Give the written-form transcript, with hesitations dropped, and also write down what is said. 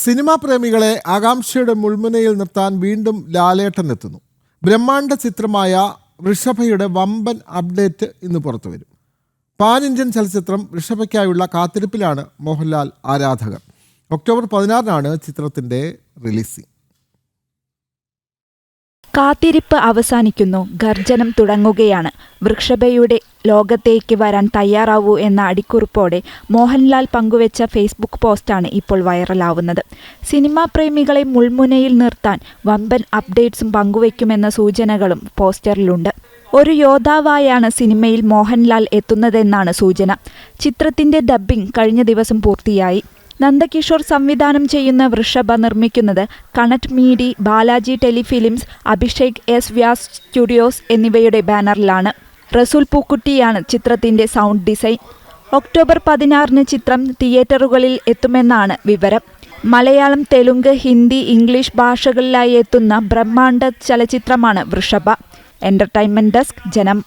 Cinema പ്രേമികളെ ആകാംക്ഷയുടെ മുൾമുനയിൽ നിർത്താൻ വീണ്ടും ലാലേട്ടൻ എത്തുന്നു. ബ്രഹ്മാണ്ഡ ചിത്രമായ വൃഷഭയുടെ വമ്പൻ അപ്ഡേറ്റ് ഇന്ന് പുറത്തു വരും. പാൻ ഇന്ത്യൻ ചലച്ചിത്രം വൃഷഭയ്ക്കായുള്ള കാത്തിരിപ്പിലാണ് മോഹൻലാൽ ആരാധകർ. ഒക്ടോബർ 16-നാണ് ചിത്രത്തിൻ്റെ റിലീസിംഗ്. കാത്തിരിപ്പ് അവസാനിക്കുന്നു, ഗർജനം തുടങ്ങുകയാണ്. വൃഷഭയുടെ ലോകത്തേക്ക് വരാൻ തയ്യാറാവൂ എന്ന അടിക്കുറിപ്പോടെ മോഹൻലാൽ പങ്കുവെച്ച ഫേസ്ബുക്ക് പോസ്റ്റാണ് ഇപ്പോൾ വൈറലാവുന്നത്. സിനിമാ പ്രേമികളെ മുൾമുനയിൽ നിർത്താൻ വമ്പൻ അപ്ഡേറ്റ്സും പങ്കുവയ്ക്കുമെന്ന സൂചനകളും പോസ്റ്ററിലുണ്ട്. ഒരു യോദ്ധാവായാണ് സിനിമയിൽ മോഹൻലാൽ എത്തുന്നതെന്നാണ് സൂചന. ചിത്രത്തിന്റെ ഡബ്ബിംഗ് കഴിഞ്ഞ ദിവസം പൂർത്തിയായി. നന്ദകിഷോർ സംവിധാനം ചെയ്യുന്ന വൃഷഭ നിർമ്മിക്കുന്നത് connect media, Balaji telefilms, Abhishek S Vyas studios എന്നിവയുടെ ബാനറിലാണ്. റസൂൽ പൂക്കുട്ടിയാണ് ചിത്രത്തിന്റെ സൗണ്ട് ഡിസൈൻ. ഒക്ടോബർ 16-ന് ചിത്രം തിയേറ്ററുകളിൽ എത്തുമെന്നാണ് വിവരം. മലയാളം, തെലുങ്ക്, ഹിന്ദി, ഇംഗ്ലീഷ് ഭാഷകളിലായി എത്തുന്ന ബ്രഹ്മാണ്ഡ ചലച്ചിത്രമാണ് വൃഷഭ. എന്റർടൈൻമെന്റ് ഡെസ്ക്, ജനം.